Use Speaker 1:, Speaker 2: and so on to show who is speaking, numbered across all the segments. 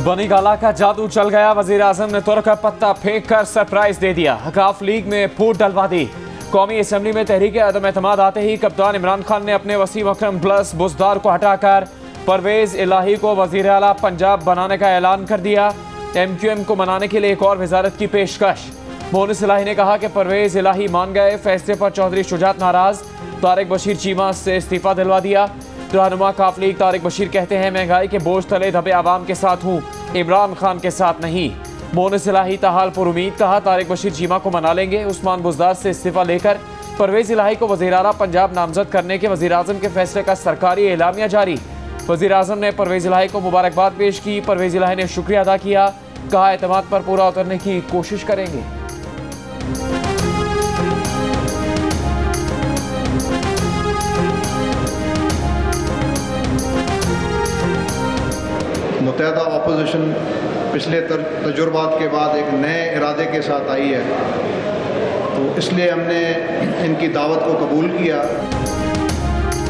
Speaker 1: बनी गाला का जादू चल गया। वजीर आजम ने तुर्क का पत्ता फेंक कर सरप्राइज दे दिया। काफ लीग में फूट डलवा दी। कौमी असम्बली में तहरीक अदम एतमाद आते ही कप्तान इमरान खान ने अपने वसीम अकरम प्लस बुज़दार को हटाकर परवेज इलाही को वजीर आला पंजाब बनाने का ऐलान कर दिया। MQM को मनाने के लिए एक और वजारत की पेशकश। मोनिस इलाही ने कहा कि परवेज इलाही मान गए। फैसले पर चौधरी शुजात नाराज। तारिक बशीर चीमा से इस्तीफा दिलवा दिया। रहनुमा काफ लीग तारिक बशीर कहते हैं महंगाई के बोझ तले दबे आवाम के साथ हूँ, इमरान खान के साथ नहीं। मोनिस इलाही ताहाल पर उम्मीद। कहा तारिक बशीर चीमा को मना लेंगे। उस्मान बुज़दार से इस्तीफा लेकर परवेज इलाही को वज़ीर आला पंजाब नामजद करने के वज़ीर आज़म के फैसले का सरकारी एलामिया जारी। वज़ीर आज़म ने परवेज इलाही को मुबारकबाद पेश की। परवेज इलाही ने शुक्रिया अदा किया। कहा एतमाद पर पूरा उतरने की कोशिश करेंगे।
Speaker 2: मुत्तहदा अपोजिशन पिछले तजुर्बात के बाद एक नए इरादे के साथ आई है, तो इसलिए हमने इनकी दावत को कबूल किया।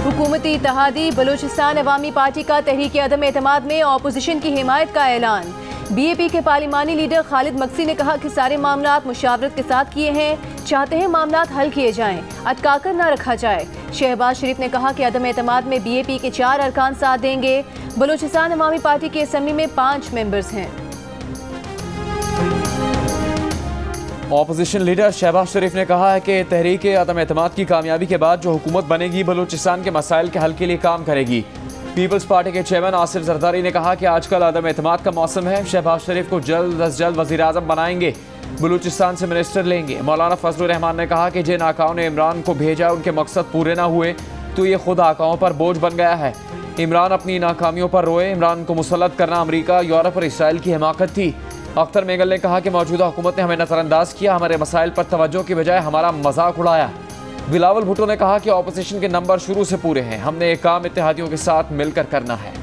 Speaker 3: हुकूमती इत्तेहादी बलूचिस्तान अवामी पार्टी का तहरीक अदम एतमाद में अपोजिशन की हिमायत का ऐलान। BAP के पार्लिमानी लीडर खालिद मक्सी ने कहा कि सारे मामलात मुशावरत के साथ किए हैं। चाहते हैं मामलात हल किए जाएं, अटकाकर न रखा जाए। शहबाज शरीफ ने कहा कि अदम एतमाद में BAP के 4 अरकान साथ देंगे। बलूचिस्तान अवामी पार्टी की असम्बली में 5 मेंबर्स हैं।
Speaker 1: ऑपोजिशन लीडर शहबाज शरीफ ने कहा है कि तहरीक अदम एतमाद की कामयाबी के बाद जो हुकूमत बनेगी बलूचिस्तान के मसाइल के हल के लिए काम करेगी। पीपल्स पार्टी के चेयरमैन आसिफ जरदारी ने कहा कि आजकल अदम एतमाद का मौसम है। शहबाज शरीफ को जल्द अज जल्द वज़ीर आज़म बनाएंगे। बलूचिस्तान से मिनिस्टर लेंगे। मौलाना फजलुर रहमान ने कहा कि जिन आकाओं ने इमरान को भेजा उनके मकसद पूरे ना हुए तो ये खुद आकाओं पर बोझ बन गया है। इमरान अपनी नाकामियों पर रोए। इमरान को मुसल्लत करना अमरीका, यूरोप और इसराइल की हिमाकत थी। अख्तर मेगल ने कहा कि मौजूदा हुकूमत ने हमें नज़रअंदाज किया, हमारे मसाइल पर तवज्जो की बजाय हमारा मजाक उड़ाया। बिलावल भुट्टो ने कहा कि ऑपोजिशन के नंबर शुरू से पूरे हैं। हमने एक काम इत्तेहादियों के साथ मिलकर करना है।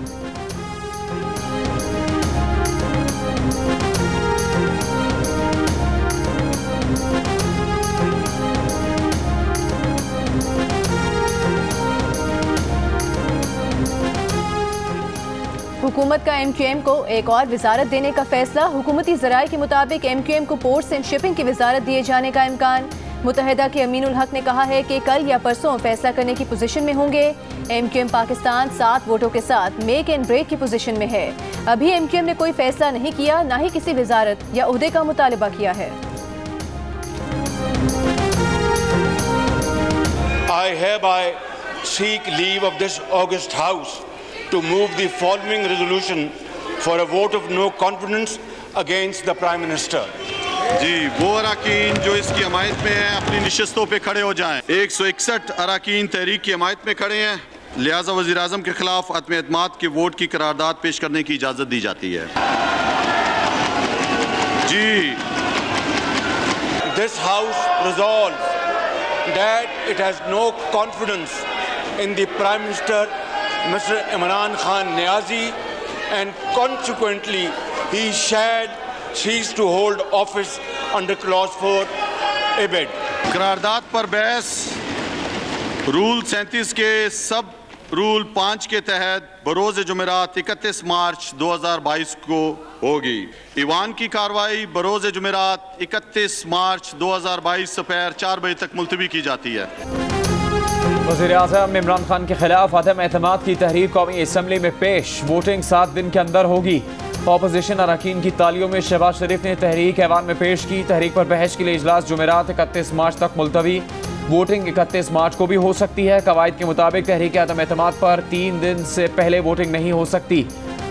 Speaker 3: हुकूमत का MQM को एक और वजारत देने का फैसला। हुकूमती ज़राए के मुताबिक MQM को पोर्ट्स एंड शिपिंग की वजारत दिए जाने का इम्कान। मुत्तहिदा के अमीनुल हक ने कहा है कि कल या परसों फैसला करने की पोजीशन में होंगे। MQM पाकिस्तान 7 वोटों के साथ मेक एंड ब्रेक की पोजीशन में है। अभी MQM ने कोई फैसला नहीं किया, ना ही किसी वजारत या उहदे का मुतालबा किया है।
Speaker 4: I hereby seek leave of this august house to move the following resolution for a vote of no confidence against the Prime Minister.
Speaker 5: जी, वो अराकीन जो इसकी हमायत में हैं अपनी निशस्तों पे खड़े हो जाएं। 161 अराकीन तहरीक की हमायत में खड़े हैं, लिहाजा वज़ीर आज़म के खिलाफ अदम एतमाद के वोट की करारदाद पेश करने की इजाज़त दी जाती है। जी,
Speaker 4: This House resolves that it has no confidence in the Prime Minister, Mr. Imran Khan Niazi, and consequently he shall cease to hold office under clause 4 abed.
Speaker 5: करारदाद पर बहस रूल 37 के सब रूल 5 के तहत बरोज़ जुमेरात 31 मार्च 2022 को होगी। ईवान की कार्रवाई बरोज़ जुमेरात 31 मार्च 2022 दोपहर 4 बजे तक मुलतवी की जाती है।
Speaker 1: वज़ीर आज़म इमरान खान के खिलाफ अदम एतमाद की तहरीक कौमी असम्बली में पेश। वोटिंग 7 दिन के अंदर होगी। ऑपोजिशन अरकान की तालियों में शहबाज शरीफ ने तहरीक ऐवान में पेश की। तहरीक पर बहस के लिए इजलास जुमेरात 31 मार्च तक मुलतवी। वोटिंग 31 मार्च को भी हो सकती है। कवायद के मुताबिक तहरीक अदम एतमाद पर 3 दिन से पहले वोटिंग नहीं हो सकती।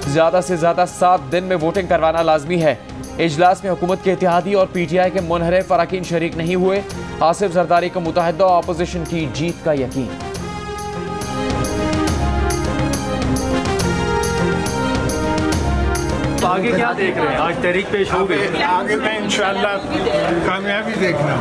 Speaker 1: ज़्यादा से ज़्यादा 7 दिन में वोटिंग करवाना लाजमी है। इजलास में हुकूमत के इत्तेहादी और PTI के मुनहरिफ अरकान शरीक नहीं हुए। आसिफ जरदारी को मुत्तहिदा ऑपोजिशन की जीत का यकीन।
Speaker 6: तो आगे क्या देख रहे हैं? आज तहरीक पेश हो गई,
Speaker 7: आगे मैं इंशाअल्लाह कामयाबी देखना।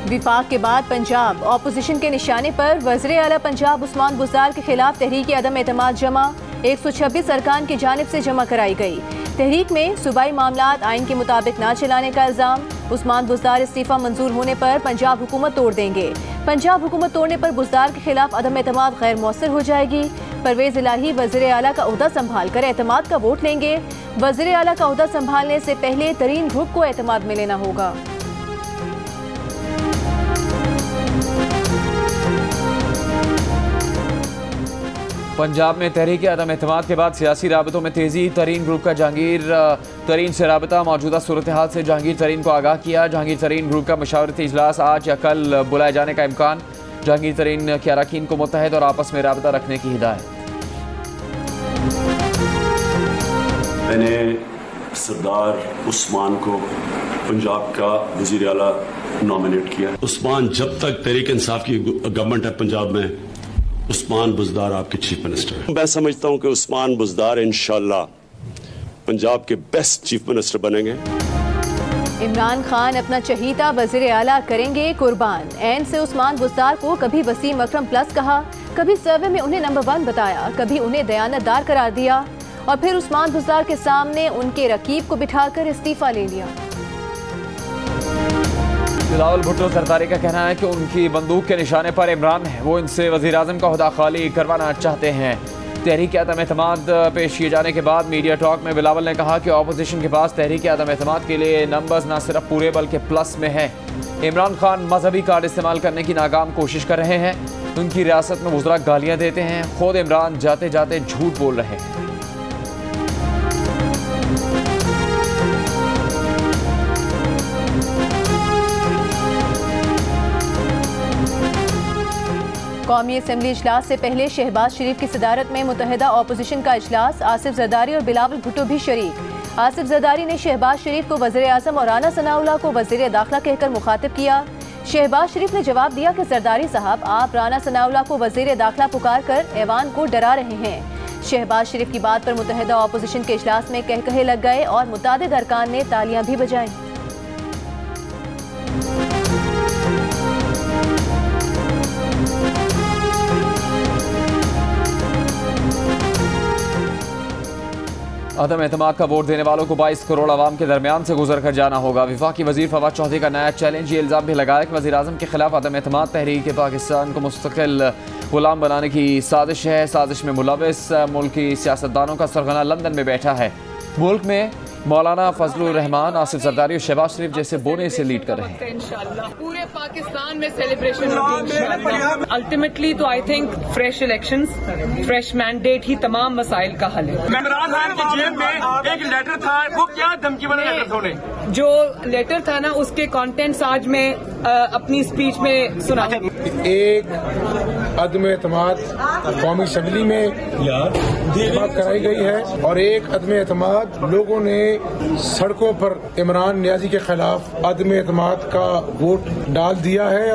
Speaker 3: विफाक के बाद पंजाब ऑपोजिशन के निशाने पर। वज़ीर आला पंजाब उस्मान बुज़दार के खिलाफ तहरीक अदम एतमाद जमा 126 अरकान की जानिब से जमा कराई गई। तहरीक में सूबाई मामलात आइन के मुताबिक ना चलाने का इल्ज़ाम। उस्मान बुज़दार इस्तीफ़ा मंजूर होने पर पंजाब हुकूमत तोड़ देंगे। पंजाब हुकूमत तोड़ने पर बुज़दार के खिलाफ अदम एतमाद गैर मौसर हो जाएगी। परवेज इलाही वज़ीर आला का ओहदा संभाल कर एतमाद का वोट लेंगे। वज़ीर आला का ओहदा संभालने से पहले तरीन ग्रुप को एतमाद में लेना होगा।
Speaker 1: पंजाब में तहरीक अदम एतमाद के बाद सियासी राबतों में तेजी। तरीन ग्रुप का जहांगीर तरीन से राबता। मौजूदा सूरत हाल से जहांगीर तरीन को आगाह किया। जहांगीर तरीन ग्रुप का मशावरती इजलास आज या कल बुलाए जाने का इम्कान। जहांगीर तरीन के अरकान को मुत्तहद और आपस में राबता रखने की हिदायत।
Speaker 8: मैंने सरदार उस्मान को पंजाब का वजीर आला नॉमिनेट किया। उस्मान, जब तक तहरीक इंसाफ की गवर्नमेंट है पंजाब में, उस्मान बुज़दार आपके चीफ मिनिस्टर हैं। मैं समझता हूं कि उस्मान बुज़दार इंशाअल्लाह पंजाब के बेस्ट चीफ मिनिस्टर बनेंगे।
Speaker 3: इमरान खान अपना चहीता वज़ीर आला करेंगे कुर्बान। एन से उस्मान बुज़दार को कभी वसीम अकरम प्लस कहा, कभी सर्वे में उन्हें नंबर 1 बताया, कभी उन्हें दयानतदार करार दिया और फिर उस्मान बुज़दार के सामने उनके रकीब को बिठाकर इस्तीफा ले लिया।
Speaker 1: बिलावल भुट्टो सरदारी का कहना है कि उनकी बंदूक के निशाने पर इमरान है। वो इनसे वज़ीर आज़म का ओहदा खाली करवाना चाहते हैं। तहरीक अदम एतमाद पेश किए जाने के बाद मीडिया टॉक में बिलावल ने कहा कि अपोजिशन के पास तहरीक अदम एतमाद के लिए नंबर्स न सिर्फ पूरे बल्कि प्लस में हैं। इमरान खान मजहबी कार्ड इस्तेमाल करने की नाकाम कोशिश कर रहे हैं। उनकी रियासत में वज़रा गालियाँ देते हैं। खुद इमरान जाते जाते झूठ बोल रहे हैं।
Speaker 3: कौमी असम्बली इजलास से पहले शहबाज शरीफ की सदारत में मुत्तहिदा अपोजिशन का इजलास। आसिफ जरदारी और बिलावल भुट्टो भी शरीक। आसिफ जरदारी ने शहबाज शरीफ को वज़ीर आज़म और राना सनाउल्लाह को वज़ीर दाखिला कहकर मुखातिब किया। शहबाज शरीफ ने जवाब दिया कि जरदारी साहब, आप राना सनाउल्लाह को वज़ीर दाखिला पुकार कर ऐवान को डरा रहे हैं। शहबाज शरीफ की बात पर मुत्तहिदा अपोजिशन के इजलास में कहकहे लग गए और मुतादिद अरकान ने तालियां भी बजाईं।
Speaker 1: अदम एतमाद का वोट देने वालों को 22 करोड़ आवाम के दरमियान से गुजर कर जाना होगा। वफाकी वजीर फवाद चौधरी का नया चैलेंज। ये इल्ज़ाम भी लगाया कि वज़ीर आज़म के खिलाफ अदम एतमाद तहरीक पाकिस्तान को मुस्तकिल गुलाम बनाने की साजिश है। साजिश में मुलविस मुल्की सियासतदानों का सरगना लंदन में बैठा है। मुल्क में मौलाना फजलुर रहमान, आसिफ जरदारी और शहबाज शरीफ जैसे बोने से लीड कर रहे हैं।
Speaker 9: इंशाल्लाह पूरे पाकिस्तान में सेलिब्रेशन होगी। अल्टीमेटली तो I think fresh elections, fresh mandate ही तमाम मसाइल का हल है।
Speaker 10: इमरान खान की जेब में एक लेटर था, वो क्या धमकी वाला लेटर था? उन्हें
Speaker 9: जो लेटर था ना, उसके कंटेंट्स आज मैं अपनी स्पीच में सुना।
Speaker 7: एक अदम एतमाद कौमी असम्बली में बात कराई गई है और एक अदम एतमाद लोगों ने सड़कों पर इमरान नियाजी के खिलाफ अदम एतमाद का वोट डाल दिया है।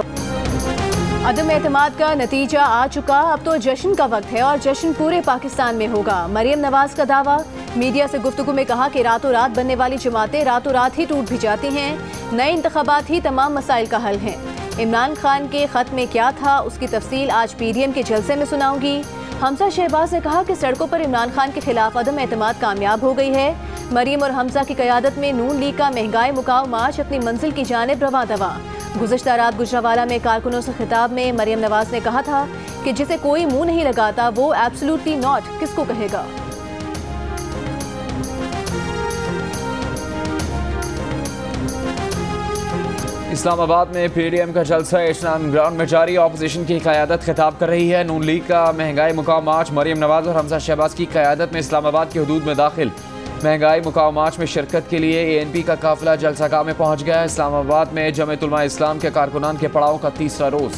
Speaker 3: अदम एतमाद का नतीजा आ चुका। अब तो जश्न का वक्त है और जश्न पूरे पाकिस्तान में होगा। मरियम नवाज का दावा। मीडिया से गुफ्तगू में कहा कि रातों रात बनने वाली जमातें रातों रात ही टूट भी जाती हैं। नए इंतखाबात ही तमाम मसाइल का हल हैं। इमरान खान के खत में क्या था, उसकी तफसील आज PDM के जलसे में सुनाऊंगी। हमजा शहबाज ने कहा कि सड़कों पर इमरान खान के खिलाफ अदम एतमाद कामयाब हो गई है। मरियम और हमजा की क़यादत में नून लीग का महंगाई मुकाव मार्च अपनी मंजिल की जानिब रवा दवा। गुज़श्ता रात गुजरावाला में कारकुनों से खिताब में मरियम नवाज ने कहा था कि जिसे कोई मुंह नहीं लगाता वो एब्सोल्युटली नॉट किसको कहेगा।
Speaker 1: इस्लामाबाद में PDM का जलसा इश्नान ग्राउंड में जारी। अपोजिशन की क़यादत खिताब कर रही है। नून लीग का महंगाई मुकाव मार्च मरियम नवाज और हमजा शहबाज की क़यादत में इस्लामाबाद की हदूद में दाखिल। महंगाई मुकाव मार्च में शिरकत के लिए ANP का काफिला जलसागाह में पहुंच गया। इस्लामाबाद में जमीयत उलमा इस्लाम के कारकुनान के पड़ाव का तीसरा रोज।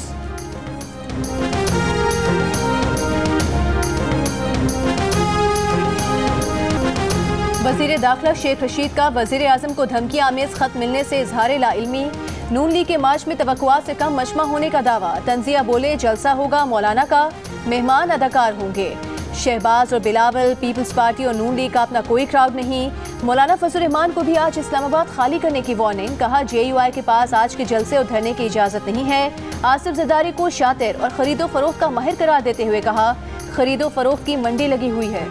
Speaker 3: वज़ीर दाखिला शेख रशीद का वज़ीर आज़म को धमकी आमेज खत मिलने से इजहार लाइल्मी। नून लीग के मार्च में तवक्कुआत से कम मजमा होने का दावा। तंजिया बोले जलसा होगा मौलाना का, मेहमान अदाकार होंगे। शहबाज और बिलावल, पीपल्स पार्टी और नून लीग का अपना कोई क्राउड नहीं। मौलाना फजलुर रहमान को भी आज इस्लामाबाद खाली करने की वार्निंग। कहा JUI के पास आज के जलसे और धरने की इजाजत नहीं है। आसिफ जरदारी को शातिर और खरीदो फरोख्त का माहिर करार देते हुए कहा खरीदो फरोख्त की मंडी लगी हुई है।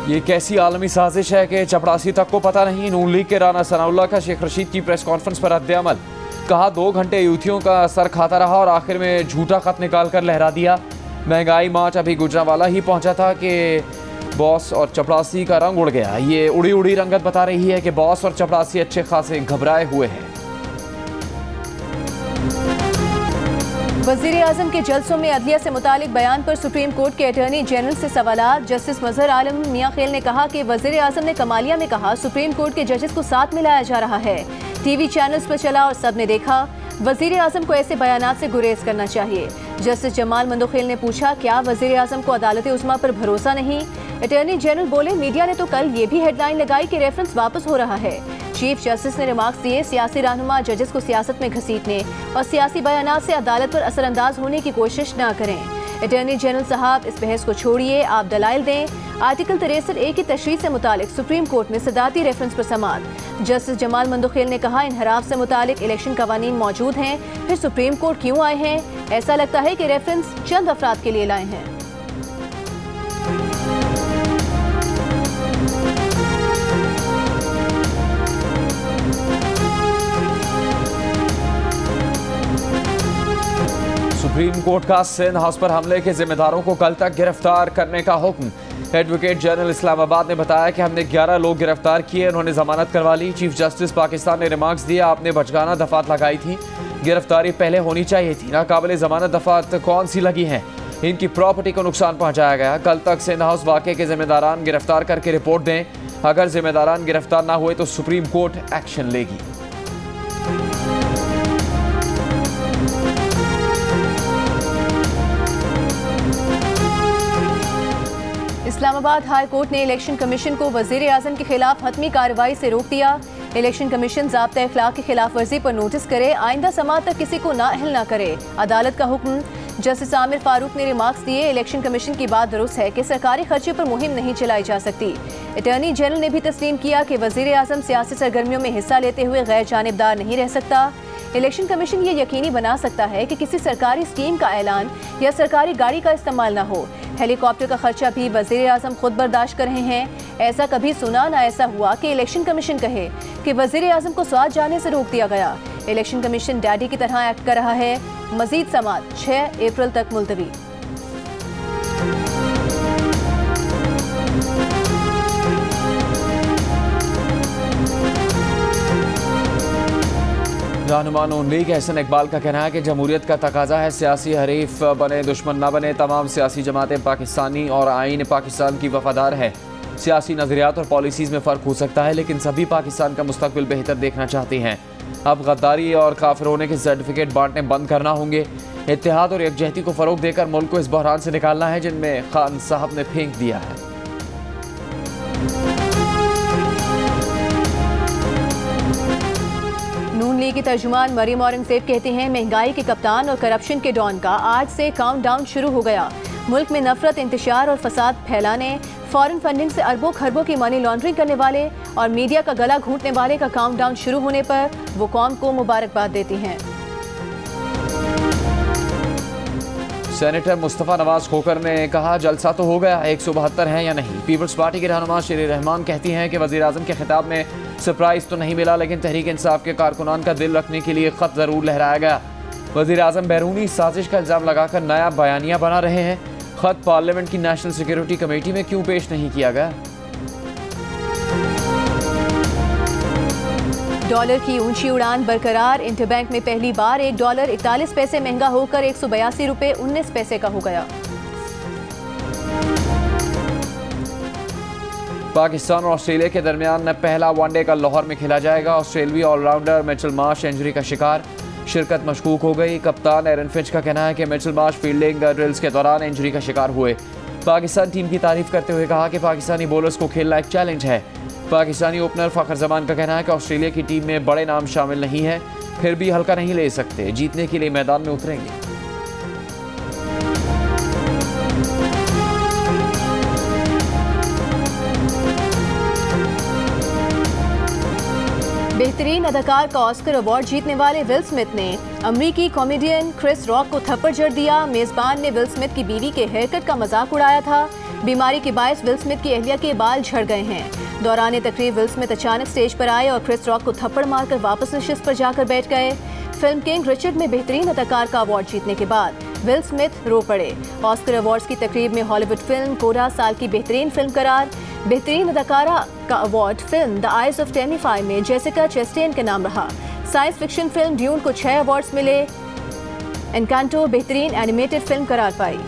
Speaker 1: ये कैसी आलमी साजिश है कि चपड़ासी तक को पता नहीं। नून लीग के राना सनाउल्लाह का शेख रशीद की प्रेस कॉन्फ्रेंस पर रद्द-ए-अमल। कहा 2 घंटे यूथियों का सर खाता रहा और आखिर में झूठा खत निकाल कर लहरा दिया। महंगाई मार्च अभी गुजरांवाला ही पहुंचा था कि बॉस और चपड़ासी का रंग उड़ गया। ये उड़ी उड़ी रंगत बता रही है कि बॉस और चपड़ासी अच्छे खासे घबराए हुए हैं।
Speaker 3: वज़ीर आज़म के जलसों में अदलिया से मुतालिक बयान पर सुप्रीम कोर्ट के अटॉर्नी जनरल से सवालात। जस्टिस मजहर आलम मियां खेल ने कहा कि वज़ीर आज़म ने कमालिया में कहा सुप्रीम कोर्ट के जजेस को साथ मिलाया जा रहा है। टीवी चैनल्स पर चला और सबने देखा। वज़ीर आज़म को ऐसे बयानात से गुरेज करना चाहिए। जस्टिस जमाल मंदोखेल ने पूछा क्या वज़ीर आज़म को अदालत उस्मा पर भरोसा नहीं। अटॉर्नी जनरल बोले मीडिया ने तो कल ये भी हेडलाइन लगाई कि रेफरेंस वापस हो रहा है। चीफ जस्टिस ने रिमार्क्स दिए सियासी रहनुमा जजेस को सियासत में घसीटने और सियासी बयानात से अदालत पर असरअंदाज होने की कोशिश न करें। अटॉर्नी जनरल साहब इस बहस को छोड़िए, आप दलाइल दें। आर्टिकल 63A की तशरीह से मुतालिक सुप्रीम कोर्ट में सदारती रेफरेंस पर समाअत। जस्टिस जमाल मंदोखेल ने कहा इनहराफ से मुतालिक इलेक्शन कवानीन मौजूद हैं, फिर सुप्रीम कोर्ट क्यों आए हैं? ऐसा लगता है कि रेफरेंस चंद अफराद के लिए लाए हैं।
Speaker 1: सुप्रीम कोर्ट का सिंध हाउस पर हमले के जिम्मेदारों को कल तक गिरफ्तार करने का हुक्म। एडवोकेट जनरल इस्लामाबाद ने बताया कि हमने 11 लोग गिरफ्तार किए, उन्होंने जमानत करवा ली। चीफ जस्टिस पाकिस्तान ने रिमार्क्स दिया आपने बचगाना दफात लगाई थी, गिरफ्तारी पहले होनी चाहिए थी। नाकाबिले जमानत दफात कौन सी लगी हैं? इनकी प्रॉपर्टी को नुकसान पहुंचाया गया। कल तक सिंध हाउस वाक़े के जिम्मेदारान गिरफ्तार करके रिपोर्ट दें। अगर जिम्मेदारान गिरफ्तार ना हुए तो सुप्रीम कोर्ट एक्शन लेगी।
Speaker 3: इस्लामाबाद हाई कोर्ट ने इलेक्शन कमीशन को वज़ीर आज़म के खिलाफ हतमी कार्रवाई से रोक दिया। इलेक्शन कमीशन ज़ाब्ता इखलाक की खिलाफ वर्जी पर नोटिस करे, आइंदा समाअत तक किसी को नाअहल ना करे। अदालत का हुक्म। जस्टिस आमिर फारूक ने रिमार्क्स दिए इलेक्शन कमीशन की बात दुरुस्त है कि सरकारी खर्चे पर मुहिम नहीं चलाई जा सकती। अटॉर्नी जनरल ने भी तस्लीम किया कि वज़ीर आज़म सियासी सरगर्मियों में हिस्सा लेते हुए गैर जानिबदार नहीं रह सकता। इलेक्शन कमीशन ये यकीनी बना सकता है कि किसी सरकारी स्कीम का ऐलान या सरकारी गाड़ी का इस्तेमाल ना हो। हेलीकॉप्टर का खर्चा भी वज़ीर आज़म खुद बर्दाश्त कर रहे हैं। ऐसा कभी सुना ना ऐसा हुआ कि इलेक्शन कमीशन कहे कि वज़ीर आज़म को स्वाद जाने से रोक दिया गया। इलेक्शन कमीशन डैडी की तरह एक्ट कर रहा है। मजीद समाअत 6 अप्रैल तक मुलतवी।
Speaker 1: रहनुमा नून लीग एहसन इकबाल का कहना है कि जमहूरियत का तकाजा है सियासी हरीफ बने दुश्मन न बने। तमाम सियासी जमातें पाकिस्तानी और आईन पाकिस्तान की वफादार है। सियासी नज़रियात और पॉलिसीज़ में फ़र्क हो सकता है लेकिन सभी पाकिस्तान का मुस्तकबिल बेहतर देखना चाहते हैं। अब गद्दारी और काफिर होने के सर्टिफिकेट बांटने बंद करना होंगे। इत्तेहाद और यकजहती को फ़रोग देकर मुल्क को इस बहरान से निकालना है जिनमें खान साहब ने फेंक दिया है।
Speaker 3: नून लीग की तर्जुमान मरियम औरंगजेब कहते हैं महंगाई के कप्तान और करप्शन के डॉन का आज से काउंटडाउन शुरू हो गया। मुल्क में नफरत, इंतशार और फसाद फैलाने, फॉरेन फंडिंग से अरबों खरबों की मनी लॉन्ड्रिंग करने वाले और मीडिया का गला घूंटने वाले का काउंटडाउन शुरू होने पर वो कौम को मुबारकबाद देती हैं।
Speaker 1: सेनेटर मुस्तफ़ा नवाज खोकर ने कहा जलसा तो हो गया, 172 हैं या नहीं। पीपल्स पार्टी की रहनुमा शेर रहमान कहती हैं कि वज़ीर आज़म के खिताब में सरप्राइज़ तो नहीं मिला लेकिन तहरीक इंसाफ के कारकुनान का दिल रखने के लिए ख़त ज़रूर लहराया गया। वज़ीर आज़म बैरूनी साजिश का इल्ज़ाम लगाकर नया बयानिया बना रहे हैं। ख़त पार्लियामेंट की नेशनल सिक्योरिटी कमेटी में क्यों पेश नहीं किया गया?
Speaker 3: डॉलर की ऊंची उड़ान बरकरार। इंटरबैंक में पहली बार $1 41 पैसे महंगा होकर 182 रुपये 19 पैसे का हो गया।
Speaker 1: पाकिस्तान और ऑस्ट्रेलिया के दरमियान पहला वनडे का लाहौर में खेला जाएगा। ऑस्ट्रेलियाई ऑलराउंडर मिचेल मार्श इंजरी का शिकार, शिरकत मशकूक हो गई। कप्तान एरन फिंच का कहना है कि मिचेल मार्श फील्डिंग ड्रिल्स के दौरान इंजरी का शिकार हुए। पाकिस्तान टीम की तारीफ करते हुए कहा कि पाकिस्तानी बॉलर्स को खेलना एक चैलेंज है। पाकिस्तानी ओपनर फ़खर जमान का कहना है कि ऑस्ट्रेलिया की टीम में बड़े नाम शामिल नहीं है, फिर भी हल्का नहीं ले सकते, जीतने के लिए मैदान में उतरेंगे।
Speaker 3: बेहतरीन अदाकार का ऑस्कर अवार्ड जीतने वाले विल स्मिथ ने अमरीकी कॉमेडियन क्रिस रॉक को थप्पड़ जड़ दिया। मेजबान ने विल स्मिथ की बीवी के हेयरकट का मजाक उड़ाया था। बीमारी के बायस विल स्मिथ की अहलिया के बाल झड़ गए हैं। दौरान तकरीब विल स्मिथ अचानक स्टेज पर आए और क्रिस रॉक को थप्पड़ मारकर वापस नशिस्त पर जाकर बैठ गए। फिल्म किंग रिचर्ड में बेहतरीन अदाकार का अवार्ड जीतने के बाद विल स्मिथ रो पड़े। ऑस्कर अवार्ड्स की तकरीब में हॉलीवुड फिल्म कोरा साल की बेहतरीन फिल्म करार। बेहतरीन अदाकारा का award film the eyes of Temi five में जेसिका चेस्टेन के नाम रहा। साइंस फिक्शन फिल्म ड्यून को 6 अवार्ड्स मिले। एनकांटो बेहतरीन एनिमेटेड फिल्म करार पाई।